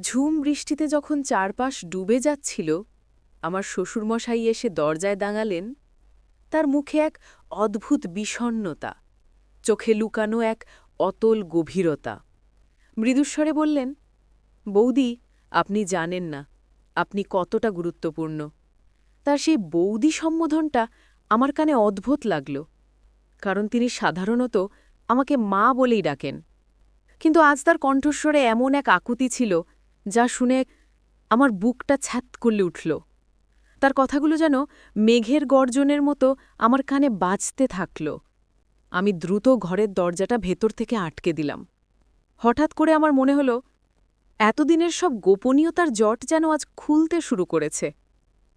ঝুম বৃষ্টিতে যখন চারপাশ ডুবে যাচ্ছিল আমার শ্বশুরমশাই এসে দরজায় দাঁড়ালেন। তার মুখে এক অদ্ভুত বিষণ্ণতা, চোখে লুকানো এক অতল গভীরতা। মৃদুস্বরে বললেন, বৌদি, আপনি জানেন না আপনি কতটা গুরুত্বপূর্ণ। তার সেই বৌদি সম্বোধনটা আমার কানে অদ্ভুত লাগল, কারণ তিনি সাধারণত আমাকে মা বলেই ডাকেন। কিন্তু আজ তার কণ্ঠস্বরে এমন এক আকুতি ছিল যা শুনে আমার বুকটা ছ্যাত করলে উঠল। তার কথাগুলো যেন মেঘের গর্জনের মতো আমার কানে বাজতে থাকল। আমি দ্রুত ঘরের দরজাটা ভেতর থেকে আটকে দিলাম। হঠাৎ করে আমার মনে হল এতদিনের সব গোপনীয়তার জট যেন আজ খুলতে শুরু করেছে।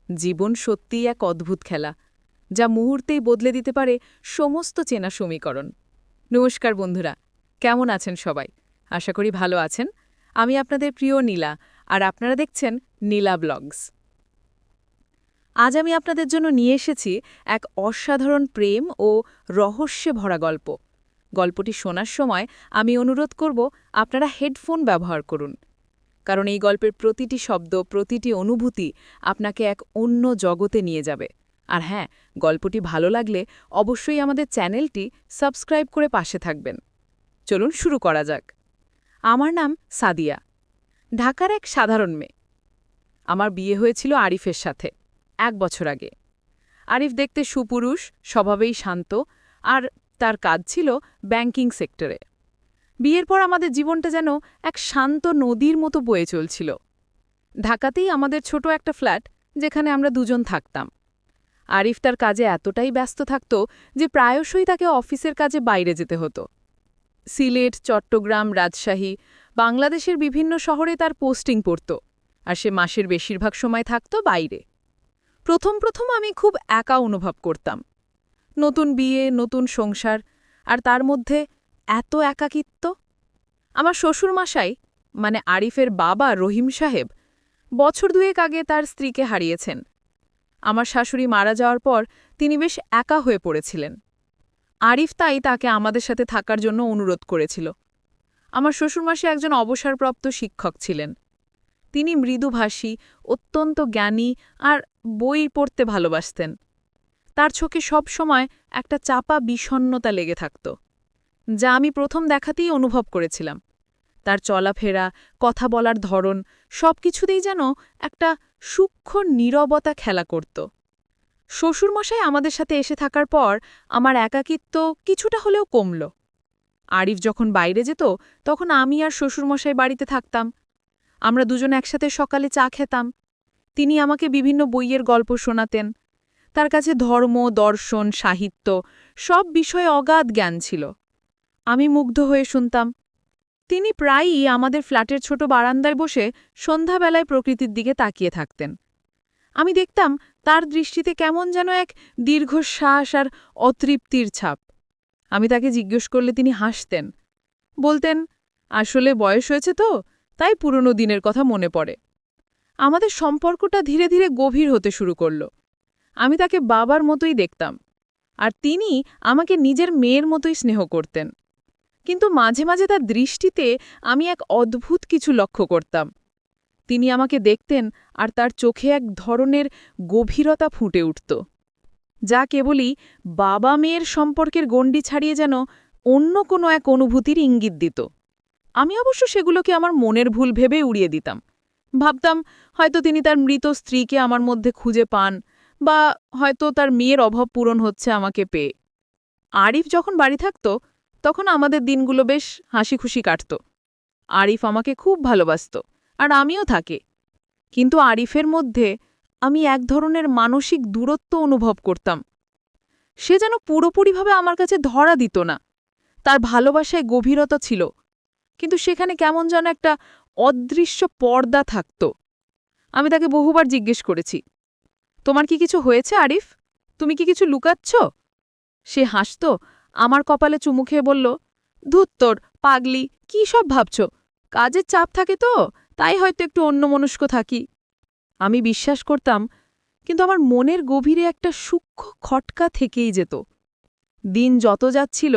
জীবন সত্যিই এক অদ্ভুত খেলা, যা মুহূর্তেই বদলে দিতে পারে সমস্ত চেনা সমীকরণ। নমস্কার বন্ধুরা, কেমন আছেন সবাই? আশা করি ভালো আছেন। আমি আপনাদের প্রিয় নীলা, আর আপনারা দেখছেন নীলা ব্লগস। আজ আমি আপনাদের জন্য নিয়ে এসেছি এক অসাধারণ প্রেম ও রহস্যে ভরা গল্প। গল্পটি শোনার সময় আমি অনুরোধ করব আপনারা হেডফোন ব্যবহার করুন, কারণ এই গল্পের প্রতিটি শব্দ, প্রতিটি অনুভূতি আপনাকে এক অন্য জগতে নিয়ে যাবে। আর হ্যাঁ, গল্পটি ভালো লাগলে অবশ্যই আমাদের চ্যানেলটি সাবস্ক্রাইব করে পাশে থাকবেন। চলুন শুরু করা যাক। আমার নাম সাদিয়া, ঢাকার এক সাধারণ মেয়ে। আমার বিয়ে হয়েছিল আরিফের সাথে 1 বছর আগে। আরিফ দেখতে সুপুরুষ, স্বভাবেই শান্ত, আর তার কাজ ছিল ব্যাংকিং সেক্টরে। বিয়ের পর আমাদের জীবনটা যেন এক শান্ত নদীর মতো বয়ে চলছিল। ঢাকাতেই আমাদের ছোট একটা ফ্ল্যাট, যেখানে আমরা দুজন থাকতাম। আরিফ তার কাজে এতটাই ব্যস্ত থাকত যে প্রায়শই তাকে অফিসের কাজে বাইরে যেতে হতো। সিলেট, চট্টগ্রাম, রাজশাহী, বাংলাদেশের বিভিন্ন শহরে তার পোস্টিং পড়ত, আর সে মাসের বেশিরভাগ সময় থাকত বাইরে। প্রথম প্রথম আমি খুব একা অনুভব করতাম। নতুন বিয়ে, নতুন সংসার, আর তার মধ্যে এত একাকিত্ব। আমার শ্বশুরমশাই, মানে আরিফের বাবা রহিম সাহেব, বছর 2 আগে তার স্ত্রীকে হারিয়েছেন। আমার শাশুড়ি মারা যাওয়ার পর তিনি বেশ একা হয়ে পড়েছিলেন। আরিফ তাই তাকে আমাদের সাথে থাকার জন্য অনুরোধ করেছিল। আমার শ্বশুরমশাই একজন অবসরপ্রাপ্ত শিক্ষক ছিলেন। তিনি মৃদুভাষী, অত্যন্ত জ্ঞানী, আর বই পড়তে ভালোবাসতেন। তার চোখে সব সময় একটা চাপা বিষণ্ণতা লেগে থাকত, যা আমি প্রথম দেখাতেই অনুভব করেছিলাম। তার চলাফেরা, কথা বলার ধরন, সবকিছুতেই যেন একটা সূক্ষ্ম নীরবতা খেলা করত। শ্বশুরমশাই আমাদের সাথে এসে থাকার পর আমার একাকিত্ব কিছুটা হলেও কমল। আরিফ যখন বাইরে যেত তখন আমি আর শ্বশুরমশাই বাড়িতে থাকতাম। আমরা দুজন একসাথে সকালে চা খেতাম। তিনি আমাকে বিভিন্ন বইয়ের গল্প শোনাতেন। তার কাছে ধর্ম, দর্শন, সাহিত্য সব বিষয়ে অগাধ জ্ঞান ছিল। আমি মুগ্ধ হয়ে শুনতাম। তিনি প্রায়ই আমাদের ফ্ল্যাটের ছোট বারান্দায় বসে সন্ধ্যাবেলায় প্রকৃতির দিকে তাকিয়ে থাকতেন। আমি দেখতাম তার দৃষ্টিতে কেমন যেন এক দীর্ঘশ্বাস আর অতৃপ্তির ছাপ। আমি তাকে জিজ্ঞেস করলে তিনি হাসতেন, বলতেন, আসলে বয়স হয়েছে তো, তাই পুরনো দিনের কথা মনে পড়ে। আমাদের সম্পর্কটা ধীরে ধীরে গভীর হতে শুরু করল। আমি তাকে বাবার মতোই দেখতাম, আর তিনি আমাকে নিজের মেয়ের মতোই স্নেহ করতেন। কিন্তু মাঝে মাঝে তার দৃষ্টিতে আমি এক অদ্ভুত কিছু লক্ষ্য করতাম। তিনি আমাকে দেখতেন, আর তার চোখে এক ধরনের গভীরতা ফুটে উঠত, যা কেবলই বাবা মেয়ের সম্পর্কের গণ্ডি ছাড়িয়ে যেন অন্য কোনো এক অনুভূতির ইঙ্গিত দিত। আমি অবশ্য সেগুলোকে আমার মনের ভুল ভেবে উড়িয়ে দিতাম। ভাবতাম হয়তো তিনি তার মৃত স্ত্রীকে আমার মধ্যে খুঁজে পান, বা হয়তো তার মেয়ের অভাব পূরণ হচ্ছে আমাকে পেয়ে। আরিফ যখন বাড়ি থাকত তখন আমাদের দিনগুলো বেশ হাসিখুশি কাটত। আরিফ আমাকে খুব ভালোবাসত, আর আমিও তাকে। কিন্তু আরিফের মধ্যে আমি এক ধরনের মানসিক দূরত্ব অনুভব করতাম। সে যেন পুরোপুরিভাবে আমার কাছে ধরা দিত না। তার ভালোবাসায় গভীরতা ছিল, কিন্তু সেখানে কেমন যেন একটা অদৃশ্য পর্দা থাকত। আমি তাকে বহুবার জিজ্ঞেস করেছি, তোমার কি কিছু হয়েছে আরিফ? তুমি কি কিছু লুকাচ্ছ? সে হাসত, আমার কপালে চুমু খেয়ে বলল, ধুৎ তোর, পাগলি, কি সব ভাবছ? কাজের চাপ থাকে তো, তাই হয়তো একটু অন্যমনস্ক থাকি। আমি বিশ্বাস করতাম, কিন্তু আমার মনের গভীরে একটা সূক্ষ্ম খটকা থেকেই যেত। দিন যত যাচ্ছিল,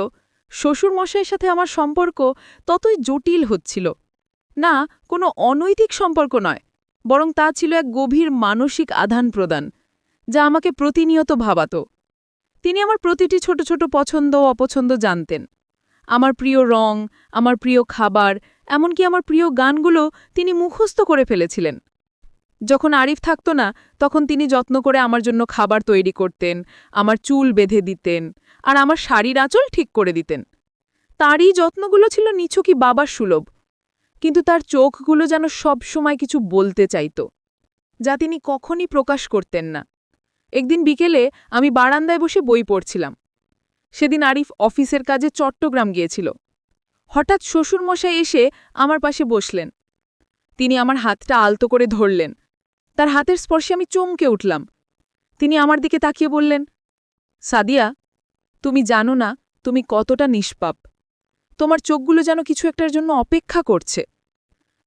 শ্বশুরমশাইয়ের সাথে আমার সম্পর্ক ততই জটিল হচ্ছিল। না, কোনো অনৈতিক সম্পর্ক নয়, বরং তা ছিল এক গভীর মানসিক আদান-প্রদান, যা আমাকে প্রতিনিয়ত ভাবাত। তিনি আমার প্রতিটি ছোট ছোট পছন্দ ও অপছন্দ জানতেন। আমার প্রিয় রং, আমার প্রিয় খাবার, এমনকি আমার প্রিয় গানগুলো তিনি মুখস্থ করে ফেলেছিলেন। যখন আরিফ থাকত না, তখন তিনি যত্ন করে আমার জন্য খাবার তৈরি করতেন, আমার চুল বেঁধে দিতেন, আর আমার শাড়ির আঁচল ঠিক করে দিতেন। তারই যত্নগুলো ছিল নিছকই বাবার সুলভ, কিন্তু তার চোখগুলো যেন সবসময় কিছু বলতে চাইত, যা তিনি কখনই প্রকাশ করতেন না। একদিন বিকেলে আমি বারান্দায় বসে বই পড়ছিলাম। সেদিন আরিফ অফিসের কাজে চট্টগ্রাম গিয়েছিল। হঠাৎ শ্বশুরমশাই এসে আমার পাশে বসলেন। তিনি আমার হাতটা আলতো করে ধরলেন। তার হাতের স্পর্শে আমি চমকে উঠলাম। তিনি আমার দিকে তাকিয়ে বললেন, সাদিয়া, তুমি জানো না তুমি কতটা নিষ্পাপ। তোমার চোখগুলো যেন কিছু একটার জন্য অপেক্ষা করছে।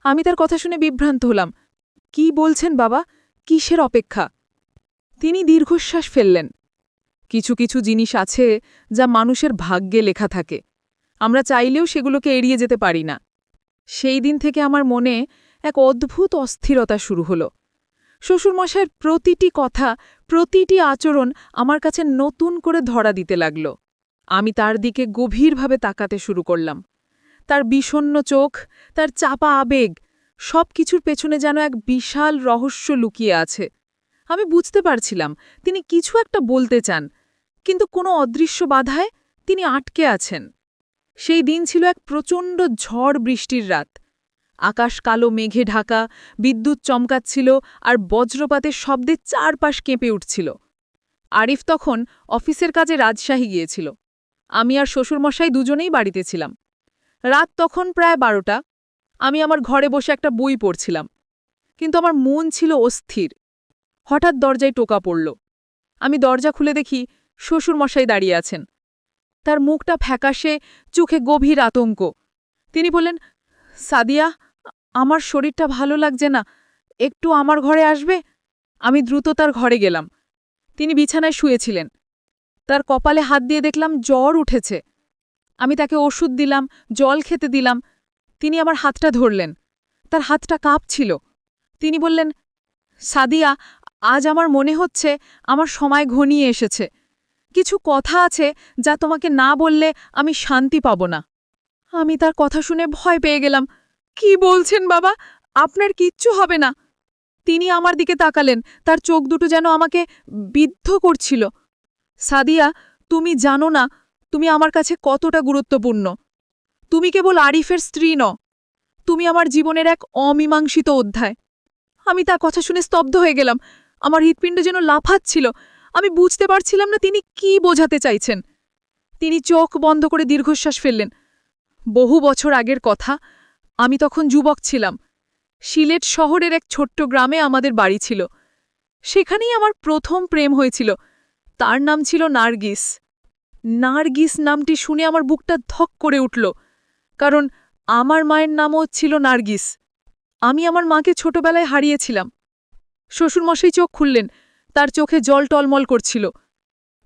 আমি তার কথা শুনে বিভ্রান্ত হলাম। কি বলছেন বাবা? কিসের অপেক্ষা? তিনি দীর্ঘশ্বাস ফেললেন। কিছু কিছু জিনিস আছে যা মানুষের ভাগ্যে লেখা থাকে, আমরা চাইলেও সেগুলোকে এড়িয়ে যেতে পারি না। সেই দিন থেকে আমার মনে এক অদ্ভুত অস্থিরতা শুরু হলো। শ্বশুরমশাইয়ের প্রতিটি কথা, প্রতিটি আচরণ আমার কাছে নতুন করে ধরা দিতে লাগল। আমি তার দিকে গভীরভাবে তাকাতে শুরু করলাম। তার বিষণ্ণ চোখ, তার চাপা আবেগ, সব কিছুর পেছনে যেন এক বিশাল রহস্য লুকিয়ে আছে। আমি বুঝতে পারছিলাম তিনি কিছু একটা বলতে চান, কিন্তু কোনো অদৃশ্য বাধায় তিনি আটকে আছেন। সেই দিন ছিল এক প্রচণ্ড ঝড় বৃষ্টির রাত। আকাশ কালো মেঘে ঢাকা, বিদ্যুৎ চমকাচ্ছিল, আর বজ্রপাতের শব্দে চারপাশ কেঁপে উঠছিল। আরিফ তখন অফিসের কাজে রাজশাহী গিয়েছিল। আমি আর শ্বশুরমশাই দুজনেই বাড়িতে ছিলাম। রাত তখন প্রায় 12টা। আমি আমার ঘরে বসে একটা বই পড়ছিলাম, কিন্তু আমার মন ছিল অস্থির। হঠাৎ দরজায় টোকা পড়ল। আমি দরজা খুলে দেখি শ্বশুরমশাই দাঁড়িয়ে আছেন। তার মুখটা ফ্যাকাশে, চোখে গভীর আতঙ্ক। তিনি বললেন, সাদিয়া, আমার শরীরটা ভালো লাগছে না, একটু আমার ঘরে আসবে? আমি দ্রুত তার ঘরে গেলাম। তিনি বিছানায় শুয়েছিলেন। তার কপালে হাত দিয়ে দেখলাম জ্বর উঠেছে। আমি তাকে ওষুধ দিলাম, জল খেতে দিলাম। তিনি আমার হাতটা ধরলেন। তার হাতটা কাঁপছিল। তিনি বললেন, সাদিয়া, আজ আমার মনে হচ্ছে আমার সময় ঘনিয়ে এসেছে। কিছু কথা আছে যা তোমাকে না বললে আমি শান্তি পাব না। আমি তার কথা শুনে ভয় পেয়ে গেলাম। কি বলছেন বাবা? আপনার কিচ্ছু হবে না। তিনি আমার দিকে তাকালেন, তার চোখ দুটো যেন আমাকে বিদ্ধ করছিল। সাদিয়া, তুমি জানো না তুমি আমার কাছে কতটা গুরুত্বপূর্ণ। তুমি কেবল আরিফের স্ত্রী নও, তুমি আমার জীবনের এক অমীমাংসিত অধ্যায়। আমি তার কথা শুনে স্তব্ধ হয়ে গেলাম। আমার হৃৎপিণ্ড যেন লাফাচ্ছিল। আমি বুঝতে পারছিলাম না তিনি কি বোঝাতে চাইছেন। তিনি চোখ বন্ধ করে দীর্ঘশ্বাস ফেললেন। বহু বছর আগের কথা, আমি তখন যুবক ছিলাম। সিলেট শহরের এক ছোট্ট গ্রামে আমাদের বাড়ি ছিল। সেখানেই আমার প্রথম প্রেম হয়েছিল। তার নাম ছিল নার্গিস। নার্গিস নামটি শুনে আমার বুকটা ধক করে উঠল, কারণ আমার মায়ের নামও ছিল নার্গিস। আমি আমার মাকে ছোটবেলায় হারিয়েছিলাম। শ্বশুরমশাই চোখ খুললেন, তার চোখে জল টলমল করছিল।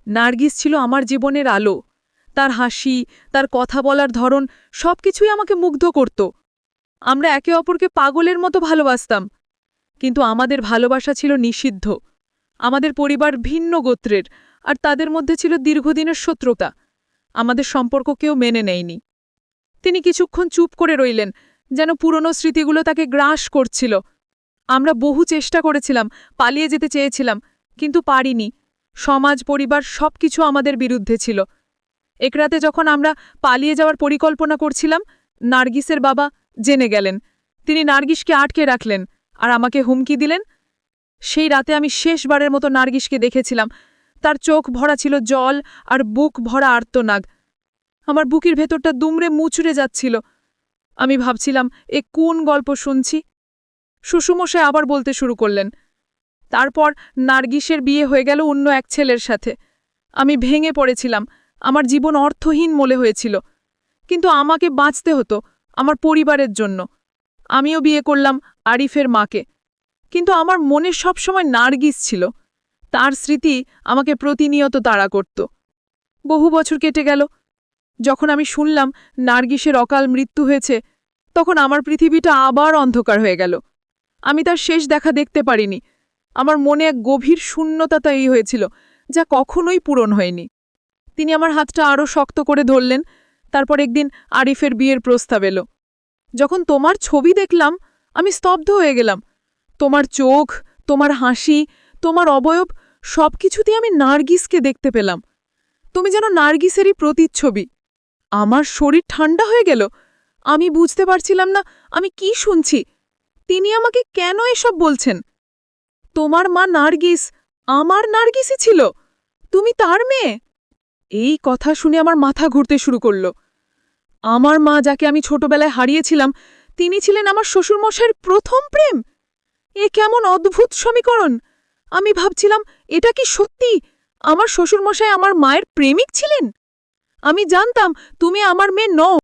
নার্গিস ছিল আমার জীবনের আলো। তার হাসি, তার কথা বলার ধরন, সবকিছুই আমাকে মুগ্ধ করত। আমরা একে অপরকে পাগলের মতো ভালোবাসতাম, কিন্তু আমাদের ভালোবাসা ছিল নিষিদ্ধ। আমাদের পরিবার ভিন্ন গোত্রের, আর তাদের মধ্যে ছিল দীর্ঘদিনের শত্রুতা। আমাদের সম্পর্ক কেউ মেনে নেয়নি। তিনি কিছুক্ষণ চুপ করে রইলেন, যেন পুরনো স্মৃতিগুলো তাকে গ্রাস করছিল। আমরা বহু চেষ্টা করেছিলাম, পালিয়ে যেতে চেয়েছিলাম, কিন্তু পারিনি। সমাজ, পরিবার সবকিছু আমাদের বিরুদ্ধে ছিল। এক রাতে যখন আমরা পালিয়ে যাওয়ার পরিকল্পনা করছিলাম, নার্গিসের বাবা জেনে গেলেন। তিনি নার্গিসকে আটকে রাখলেন আর আমাকে হুমকি দিলেন। সেই রাতে আমি শেষবারের মতো নার্গিসকে দেখেছিলাম। তার চোখ ভরা ছিল জল, আর বুক ভরা আর্তনাদ। আমার বুকের ভেতরটা দুমড়ে মুচড়ে যাচ্ছিল। আমি ভাবছিলাম, এ কোন গল্প শুনছি? শ্বশুরমশাই আবার বলতে শুরু করলেন, তারপর নার্গিসের বিয়ে হয়ে গেল অন্য এক ছেলের সাথে। আমি ভেঙে পড়েছিলাম। আমার জীবন অর্থহীন মনে হয়েছিল, কিন্তু আমাকে বাঁচতে হতো আমার পরিবারের জন্য। আমিও বিয়ে করলাম আরিফের মাকে, কিন্তু আমার মনে সবসময় নার্গিস ছিল। তার স্মৃতি আমাকে প্রতিনিয়ত তাড়া করত। বহু বছর কেটে গেল। যখন আমি শুনলাম নার্গিসের অকাল মৃত্যু হয়েছে, তখন আমার পৃথিবীটা আবার অন্ধকার হয়ে গেল। আমি তার শেষ দেখা দেখতে পারিনি। আমার মনে এক গভীর শূন্যতা তৈরি হয়েছিল, যা কখনোই পূরণ হয়নি। তিনি আমার হাতটা আরও শক্ত করে ধরলেন। তারপর একদিন আরিফের বিয়ের প্রস্তাব এলো। যখন তোমার ছবি দেখলাম, আমি স্তব্ধ হয়ে গেলাম। তোমার চোখ, তোমার হাসি, তোমার অবয়ব, সবকিছুতেই আমি নার্গিসকে দেখতে পেলাম। তুমি যেন নার্গিসেরই প্রতিচ্ছবি। আমার শরীর ঠান্ডা হয়ে গেল। আমি বুঝতে পারছিলাম না আমি কি শুনছি। তিনি আমাকে কেন এসব বলছেন? তোমার মা নার্গিস আমার নার্গিসই ছিল। তুমি তার মেয়ে। এই কথা শুনে আমার মাথা ঘুরতে শুরু করল। আমার মা, যাকে আমি ছোটবেলায় হারিয়েছিলাম, তিনি ছিলেন আমার শ্বশুরমশাইয়ের প্রথম প্রেম। এ কেমন অদ্ভুত সমীকরণ! আমি ভাবছিলাম, এটা কি সত্যি আমার শ্বশুরমশাই আমার মায়ের প্রেমিক ছিলেন? আমি জানতাম তুমি আমার মেয়ে নও।